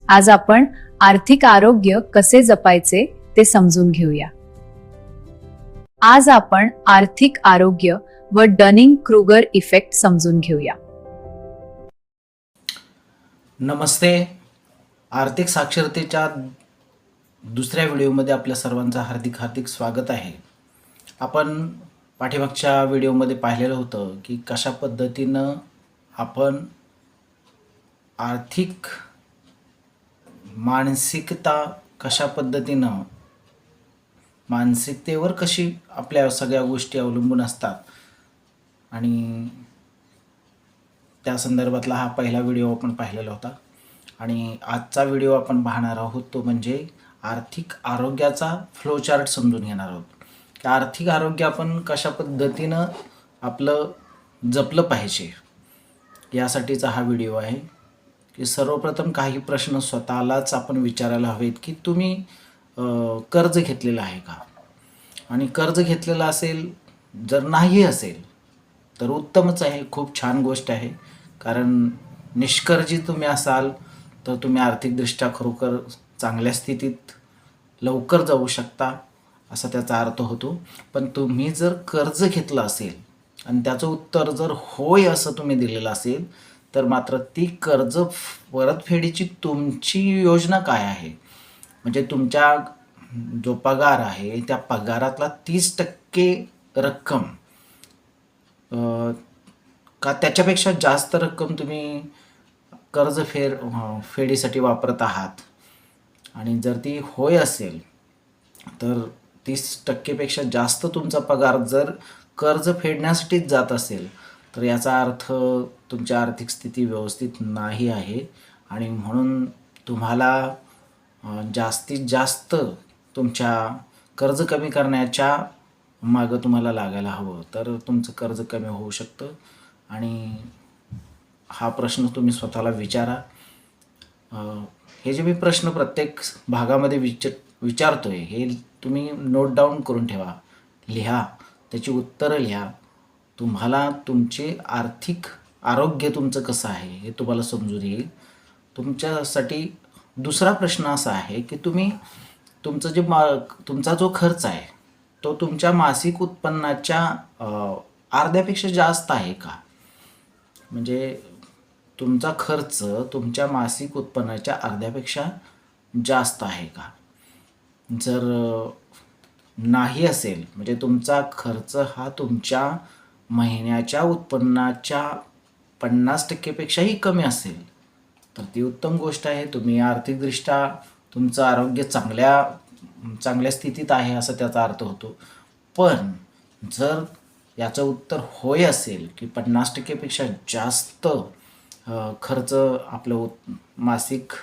आज आपण आर्थिक आरोग्य कसे जपायचे ते समजून घेऊया. आज आपण आर्थिक आरोग्य व डनिंग क्रुगर इफेक्ट समजून घेऊया. नमस्ते. आर्थिक साक्षरतेच्या दुसऱ्या व्हिडिओमध्ये आपल्या सर्वांचं हार्दिक स्वागत आहे. आपण पाठीमागच्या व्हिडिओमध्ये पाहिलेलं होतं की कशा पद्धतीनं आपण आर्थिक मानसिकता कशा पद्धतीनं मानसिकतेवर कशी आपल्या सगळ्या गोष्टी अवलंबून असतात आणि त्या संदर्भातला हा पहिला व्हिडिओ आपण पाहिलेला होता. आणि आजचा व्हिडिओ आपण पाहणार आहोत तो म्हणजे आर्थिक आरोग्याचा फ्लोचार्ट समजून घेणार आहोत की आर्थिक आरोग्य आपण कशा पद्धतीनं आपलं जपलं पाहिजे यासाठीचा हा व्हिडिओ आहे. की सर्वप्रथम काही प्रश्न स्वतःलाच आपण विचारायला हवेत की तुम्ही कर्ज घेतलेलं आहे का, आणि कर्ज घेतलेलं असेल, जर नाही असेल तर उत्तमच आहे, खूप छान गोष्ट आहे. कारण निष्कर्जी तुम्ही असाल तर तुम्ही आर्थिकदृष्ट्या खरोखर चांगल्या स्थितीत लवकर जाऊ शकता असा त्याचा अर्थ होतो. पण तुम्ही जर कर्ज घेतलं असेल आणि त्याचं उत्तर जर होय असं तुम्ही दिलेलं असेल तर मात्र ती कर्ज परतफेडीची तुमची योजना काय आहे, म्हणजे तुमच्या जो पगार आहे त्या पगारातला 30% रक्कम का त्याच्यापेक्षा जास्त रक्कम तुम्ही कर्ज फेडीसाठी वापरत आहात. आणि जर ती होय असेल तर 30%पेक्षा जास्त तुमचा पगार जर कर्ज फेडण्यासाठीच जात असेल तर याचा अर्थ तुमची आर्थिक स्थिती व्यवस्थित नाही आहे. आणि म्हणून तुम्हाला जास्तीत जास्त तुमच्या कर्ज कमी करण्याच्या मागं तुम्हाला लागायला हवं, तर तुमचं कर्ज कमी होऊ शकतं. आणि हा प्रश्न तुम्ही स्वतःला विचारा. हे जे मी प्रश्न प्रत्येक भागामध्ये विचारतो आहे हे तुम्ही नोट डाऊन करून ठेवा, लिहा, त्याची उत्तरं लिहा. तुम्हाला तुमचे आर्थिक आरोग्य तुमचं कसं आहे हे तुम्हाला समजून येईल. तुमच्यासाठी दुसरा प्रश्न असा आहे की तुम्ही तुमचं तुमचा जो खर्च आहे तो तुमच्या मासिक उत्पन्नाच्या अर्ध्यापेक्षा जास्त आहे का, म्हणजे तुमचा खर्च तुमच्या मासिक उत्पन्नाच्या अर्ध्यापेक्षा जास्त आहे का. जर नाही असेल, म्हणजे तुमचा खर्च हा तुमच्या महिन्याच्या उत्पन्नाच्या 50%पेक्षाही कमी असेल तर ती उत्तम गोष्ट आहे. तुम्ही आर्थिकदृष्ट्या तुमचं आरोग्य चांगल्या स्थितीत आहे असं त्याचा अर्थ होतो. पण जर याचं उत्तर होय असेल की 50%पेक्षा जास्त खर्च आपलं मासिक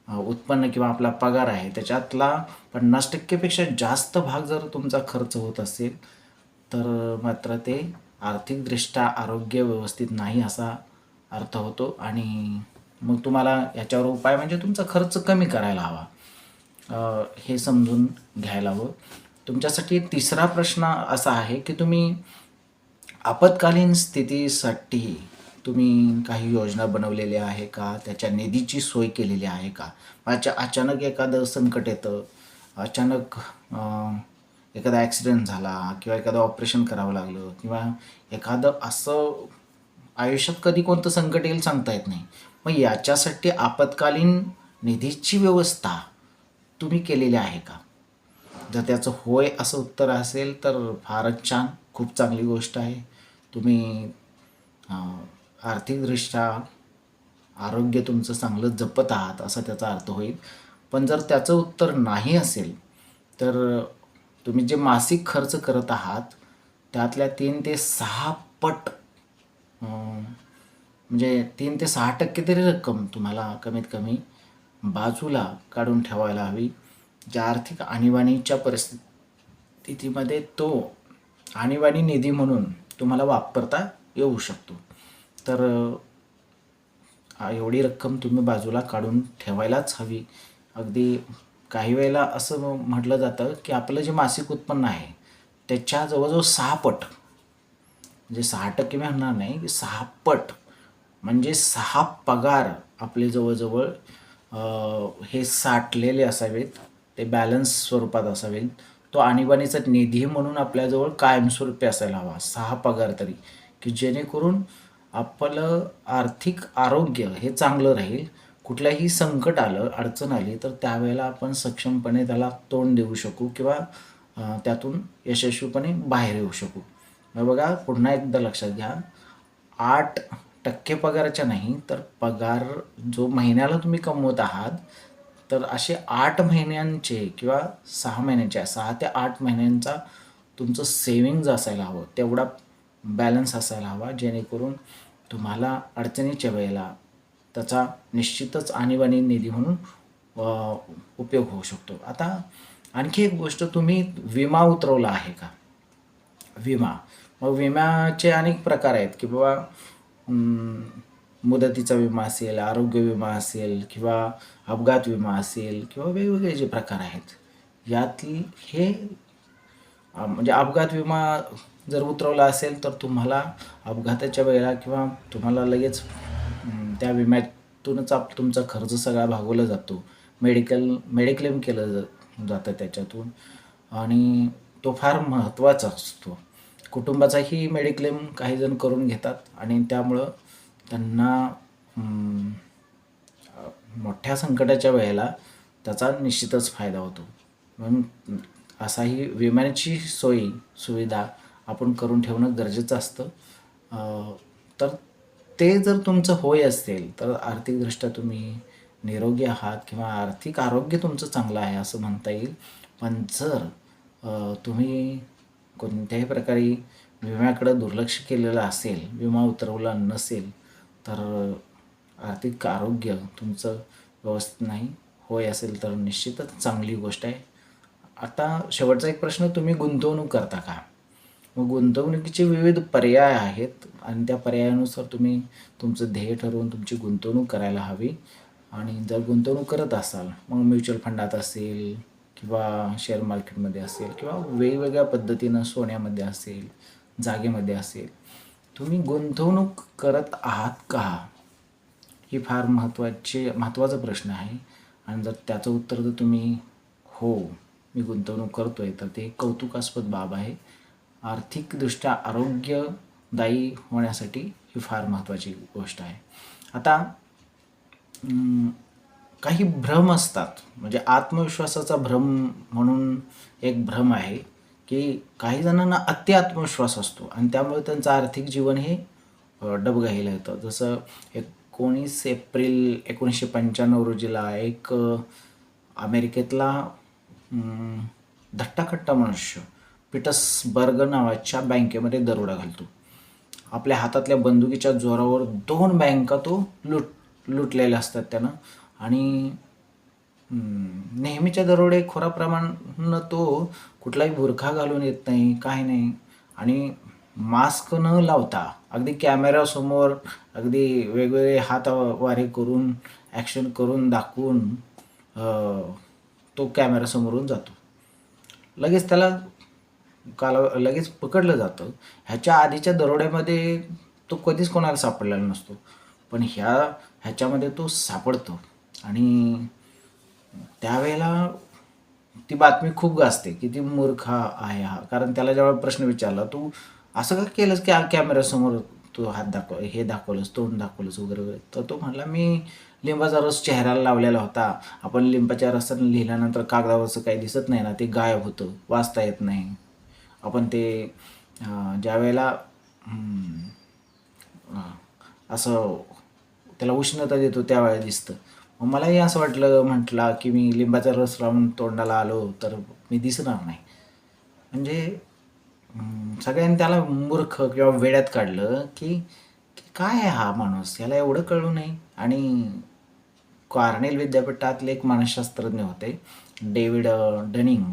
उत्पन्न किंवा आपला पगार आहे त्याच्यातला 50%पेक्षा जास्त भाग जर तुमचा खर्च होत असेल तर मात्र ते आर्थिकदृष्ट्या आरोग्य व्यवस्थित नाही असा अर्थ होतो. आणि मग तुम्हाला याच्यावर उपाय म्हणजे तुमचा खर्च कमी करायला हवा, हे समजून घ्यायला हवं. तुमच्यासाठी तिसरा प्रश्न असा आहे की तुम्ही आपत्कालीन स्थितीसाठी तुम्ही काही योजना बनवलेल्या आहे का, त्याच्या निधीची सोय केलेली आहे का. अचानक एखादं संकट येतं, अचानक एखादा ॲक्सिडेंट झाला किंवा एखादं ऑपरेशन करावं लागलं किंवा एखादं असं आयुष्यात कधी कोणतं संकट येईल सांगता येत नाही. मग याच्यासाठी आपत्कालीन निधीची व्यवस्था तुम्ही केलेली आहे का. जर त्याचं होय असं उत्तर असेल तर फारच छान, खूप चांगली गोष्ट आहे. तुम्ही आर्थिकदृष्ट्या आरोग्य तुमचं चांगलं जपत आहात असा त्याचा अर्थ होईल. पण जर त्याचं उत्तर नाही असेल तर तुम्ही जे मासिक खर्च करत आहात त्यातल्या 3 ते 6 पट, म्हणजे 3 ते 6% तरी रक्कम तुम्हाला कमीत कमी बाजूला काढून ठेवायला हवी. ज्या आर्थिक आणीबाणीच्या परिस्थितीमध्ये तो आणीबाणी निधी म्हणून तुम्हाला वापरता येऊ शकतो. तर एवढी रक्कम तुम्ही बाजूला काढून ठेवायलाच हवी. अगदी काही वेळेला असं म्हटलं जातं की आपलं जे मासिक उत्पन्न आहे त्याच्या जवळजवळ 6 पट, म्हणजे 6% मी म्हणणार नाही, 6 पट म्हणजे 6 पगार आपले जवळजवळ हे साठलेले असावेत, ते बॅलन्स स्वरूपात असावेत. तो आणीबाणीचा निधी म्हणून आपल्याजवळ कायमस्वरूपी असायला हवा, 6 पगार तरी, की जेणेकरून आपलं आर्थिक आरोग्य हे चांगलं राहील. कुठलंही संकट आलं, अडचण आली तर त्यावेळेला आपण सक्षमपणे त्याला तोंड देऊ शकू किंवा त्यातून यशस्वीपणे बाहेर येऊ शकू. मग बघा, पुन्हा एकदा लक्षात घ्या, 8% पगाराच्या नाही, तर पगार जो महिन्याला तुम्ही कमवत आहात, तर असे 8 महिन्यांचे किंवा 6 महिन्यांच्या 6 ते 8 महिन्यांचा तुमचं सेविंग्ज असायला हवं, तेवढा बॅलन्स असायला हवा, जेणेकरून तुम्हाला अडचणीच्या वेळेला त्याचा निश्चितच आणीबाणी निधी म्हणून उपयोग होऊ शकतो. आता आणखी एक गोष्ट, तुम्ही विमा उतरवला आहे का? विमा, मग विम्याचे अनेक प्रकार आहेत, की बाबा मुदतीचा विमा असेल, आरोग्य विमा असेल किंवा अपघात विमा असेल किंवा वेगवेगळे जे प्रकार आहेत, यातली हे म्हणजे अपघात विमा जर उतरवला असेल तर तुम्हाला अपघाताच्या वेळेला किंवा तुम्हाला लगेच त्या विम्यातूनच तुमचा खर्च सगळा भागवला जातो. मेडिक्लेम केलं जातं त्याच्यातून, आणि तो फार महत्त्वाचा असतो. कुटुंबाचाही मेडिक्लेम काहीजण करून घेतात आणि त्यामुळं त्यांना मोठ्या संकटाच्या वेळेला त्याचा निश्चितच फायदा होतो. म्हणून असाही विम्याची सुविधा आपण करून ठेवणं गरजेचं असतं. तर ते जर तुमचं होय असेल तर आर्थिकदृष्ट्या तुम्ही निरोगी आहात किंवा आर्थिक आरोग्य तुमचं चांगलं आहे असं म्हणता येईल. पण जर तुम्ही कोणत्याही प्रकारे विम्याकडं दुर्लक्ष केलेलं असेल, विमा उतरवला नसेल, तर आर्थिक आरोग्य तुमचं व्यवस्थित नाही. होय असेल तर निश्चितच चांगली गोष्ट आहे. आता शेवटचा एक प्रश्न, तुम्ही गुंतवणूक करता का? मग गुंतवणुकीचे विविध पर्याय आहेत आणि त्या पर्यायानुसार तुम्ही तुमचं ध्येय ठरवून तुमची गुंतवणूक करायला हवी. आणि जर गुंतवणूक करत असाल, मग म्युच्युअल फंडात असेल किंवा शेअर मार्केटमध्ये असेल किंवा वेगवेगळ्या पद्धतीनं सोन्यामध्ये असेल, जागेमध्ये असेल, तुम्ही गुंतवणूक करत आहात का? ही फार महत्त्वाचा प्रश्न आहे. आणि जर त्याचं उत्तर जर तुम्ही हो, मी गुंतवणूक करतो आहे, तर ते कौतुकास्पद बाब आहे. आर्थिकदृष्ट्या आरोग्यदायी होण्यासाठी ही फार महत्त्वाची गोष्ट आहे. आता काही भ्रम असतात, म्हणजे आत्मविश्वासाचा भ्रम म्हणून एक भ्रम आहे, की काही जणांना अति आत्मविश्वास असतो आणि त्यामुळे त्यांचं आर्थिक जीवन हे डबघाईला येतं. जसं 19 एप्रिल 1995 रोजीला एक अमेरिकेतला धट्टाकट्टा मनुष्य पीटर्सबर्ग नावाच्या बँकेमध्ये दरोडा घालतो. आपल्या हातातल्या बंदुकीच्या जोरावर 2 बँका तो लुटलेल्या असतात त्यानं. आणि नेहमीच्या दरोडेखोराप्रमाणे तो कुठलाही बुरखा घालून येत नाही, काही नाही, आणि मास्क न लावता अगदी कॅमेऱ्यासमोर अगदी वेगवेगळे हातवारे करून ॲक्शन करून दाखवून तो कॅमेऱ्यासमोरून जातो. लगेच त्याला लगेच पकडलं जातं. ह्याच्या आधीच्या दरोड्यामध्ये तो कधीच कोणाला सापडलेला नसतो, पण ह्याच्यामध्ये तो सापडतो. आणि त्यावेळेला ती बातमी खूप गाजते, किती मूर्ख आहे हा. कारण त्याला जेव्हा प्रश्न विचारला, तू असं का केलंस की कॅमेऱ्यासमोर तू हात दाखवलंस, तोंड दाखवलंस वगैरे वगैरे, तर तो म्हणला, मी लिंबाचा रस चेहऱ्याला लावलेला होता. आपण लिंबाच्या रसानं लिहिल्यानंतर कागदावरचं काही दिसत नाही ना, ते गायब होतं, वाचता येत नाही. आपण ते ज्या वेळेला असं त्याला उष्णता देतो त्यावेळेला दिसतं. मग मलाही असं म्हटलं की मी लिंबाचा रस लावून तोंडाला आलो तर मी दिसणार नाही. म्हणजे सगळ्यांनी त्याला मूर्ख किंवा वेड्यात काढलं, की काय आहे हा माणूस, याला एवढं कळू नये. आणि कॉर्नेल विद्यापीठातले एक मानसशास्त्रज्ञ होते, डेव्हिड डनिंग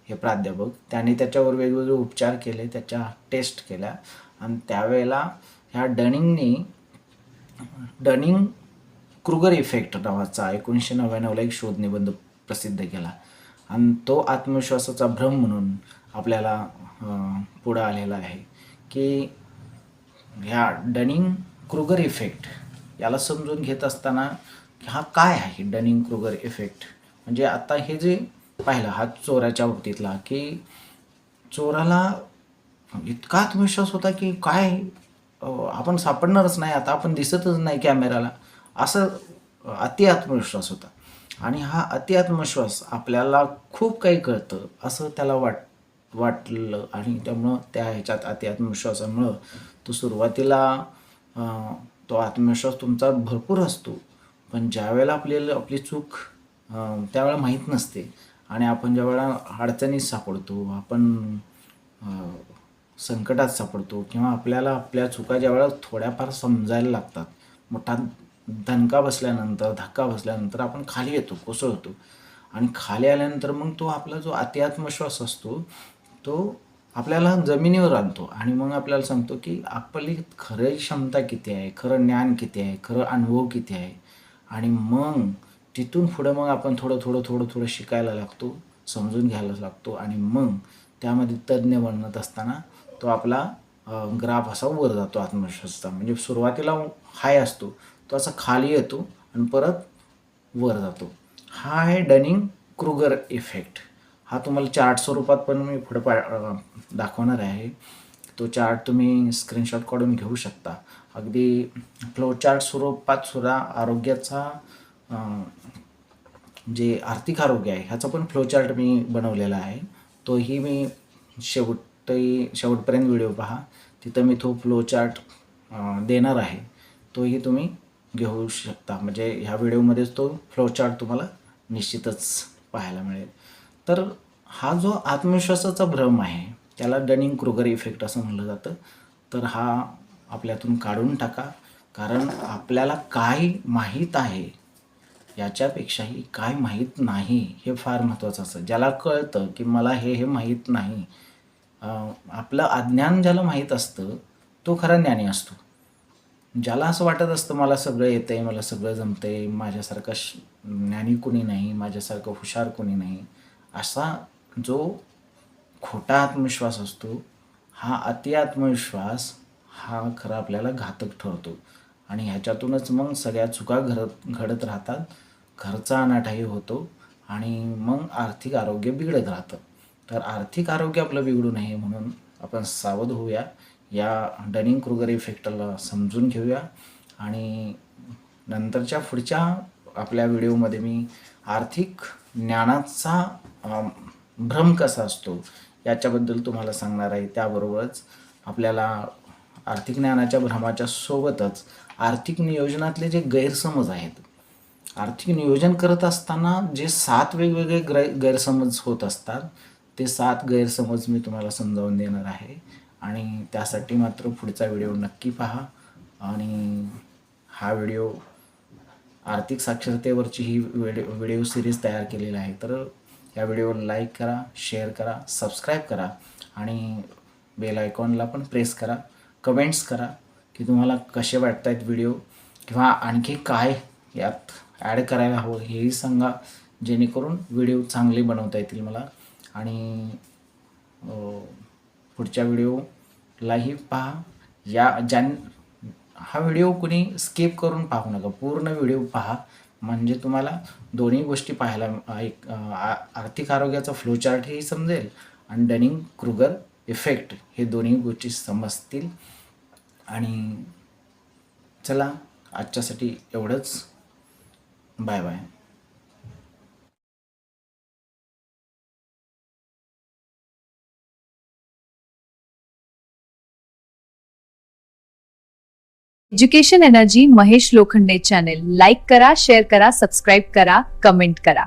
हे प्राध्यापक, त्यांनी त्याच्यावर वेगवेगळे उपचार केले, त्याच्या टेस्ट केल्या. आणि त्यावेळेला ह्या डनिंग क्रुगर इफेक्ट नावाचा 1999ला एक शोध निबंध प्रसिद्ध केला. आणि तो आत्मविश्वासाचा भ्रम म्हणून आपल्याला पुढं आलेला आहे, की ह्या डनिंग क्रुगर इफेक्ट याला समजून घेत असताना हा काय आहे डनिंग क्रुगर इफेक्ट. म्हणजे आता हे जे पाहिलं हा चोराच्या बाबतीतला, की चोराला इतका आत्मविश्वास होता की काय आपण सापडणारच नाही, आता आपण दिसतच नाही कॅमेराला, असं अति आत्मविश्वास होता. आणि हा अति आत्मविश्वास आपल्याला खूप काही कळतं असं त्याला वाटलं आणि त्यामुळं त्या ह्याच्यात अति आत्मविश्वासामुळं तो सुरुवातीला तो आत्मविश्वास तुमचा भरपूर असतो, पण ज्यावेळेला आपल्याला आपली चूक त्यावेळेला माहीत नसते आणि आपण ज्यावेळेला अडचणीत सापडतो, आपण संकटात सापडतो किंवा आपल्याला आपल्या चुका ज्यावेळेला थोड्याफार समजायला लागतात, मोठा धक्का बसल्यानंतर आपण खाली येतो, कोसळतो आणि खाली आल्यानंतर मग तो आपला जो अति आत्मविश्वास असतो तो आपल्याला जमिनीवर आणतो आणि मग आपल्याला सांगतो की आपली खरी क्षमता किती आहे, खरं ज्ञान किती आहे, खरं अनुभव किती आहे. आणि मग तिथून पुढं मग आपण थोडं शिकायला लागतो, समजून घ्यायला लागतो आणि मग त्यामध्ये तज्ज्ञ बनत असताना तो आपला ग्राफ असा वर जातो आत्मविश्वासाचा. म्हणजे सुरुवातीला हाय असतो, तो असा खाली येतो आणि परत वर जातो. हा आहे डनिंग क्रुगर इफेक्ट. हा तुम्हाला चार्ट स्वरूपात पण मी पुढे दाखवणार आहे. तो चार्ट तुम्ही स्क्रीनशॉट काढून घेऊ शकता. अगदी फ्लो चार्ट स्वरूपात सुद्धा आरोग्याचा जे आर्थिक आरोग्य आहे ह्याचा पण फ्लो चार्ट मी बनवलेला आहे. तोही मी शेवटपर्यंत व्हिडिओ पहा, तिथं मी तो फ्लो चार्ट देणार आहे. तोही तुम्ही घेऊ शकता. म्हणजे ह्या व्हिडिओमध्येच तो फ्लो चार्ट तुम्हाला निश्चितच पाहायला मिळेल. तर हा जो आत्मविश्वासाचा भ्रम आहे त्याला डनिंग क्रुगर इफेक्ट असं म्हटलं जातं. तर हा आपल्यातून काढून टाका, कारण आपल्याला काय माहीत आहे याच्यापेक्षाही काय माहीत नाही हे फार महत्त्वाचं असतं. ज्याला कळतं की मला हे माहीत नाही, आपलं अज्ञान ज्याला माहीत असतं तो खरा ज्ञानी असतो. ज्याला असं वाटत असतं मला सगळं येतं आहे, मला सगळं जमतं आहे, माझ्यासारखा ज्ञानी कोणी नाही, माझ्यासारखं हुशार कोणी नाही, असा जो खोटा आत्मविश्वास असतो, हा अति आत्मविश्वास हा खरा आपल्याला घातक ठरतो. आणि ह्याच्यातूनच मग सगळ्या चुका घडत राहतात, घरचा अनाठाही होतो आणि मग आर्थिक आरोग्य बिघडत राहतं. तर आर्थिक आरोग्य आपलं बिघडू नये म्हणून आपण सावध होऊया, या डनिंग क्रुगर इफेक्टला समजून घेऊया आणि नंतरच्या पुढच्या आपल्या व्हिडिओमध्ये मी आर्थिक ज्ञानाचा भ्रम कसा असतो याच्याबद्दल तुम्हाला सांगणार आहे. त्याबरोबरच आपल्याला आर्थिक ज्ञानाच्या भ्रमाच्या सोबतच आर्थिक नियोजनातले जे गैरसमज आहेत, आर्थिक नियोजन करत असताना जे 7 वेगवेगळे गैरसमज होत असतात, ते 7 गैरसमज मी तुम्हाला समजावून देणार आहे. आणि त्यासाठी मात्र पुढचा व्हिडिओ नक्की पहा. आणि हा व्हिडिओ आर्थिक साक्षरतेवरची ही व्हिडिओ सिरीज तयार केलेली आहे. तर या व्हिडिओला लाईक करा, शेअर करा, सबस्क्राईब करा आणि बेल आयकॉनला पण प्रेस करा. कमेंट्स करा की तुम्हाला कसे वाटत आहेत व्हिडिओ किंवा आणखी काय यात ॲड करायला हवं हेही सांगा, जेणेकरून व्हिडिओ चांगले बनवता येतील मला. आणि पुढच्या व्हिडिओलाही पहा. हा व्हिडिओ कुणी स्किप करून पाहू नका, पूर्ण व्हिडिओ पहा. म्हणजे तुम्हाला दोन्ही गोष्टी पाहायला आर्थिक आरोग्याचा फ्लो चार्टही समजेल आणि डनिंग क्रुगर इफेक्ट हे दोन्ही गोष्टी समजतील. आणि चला आजच्यासाठी एवढंच. Bye bye. Education energy Mahesh Lokhande channel like करा, शेअर करा, सबस्क्राईब करा, कमेंट करा.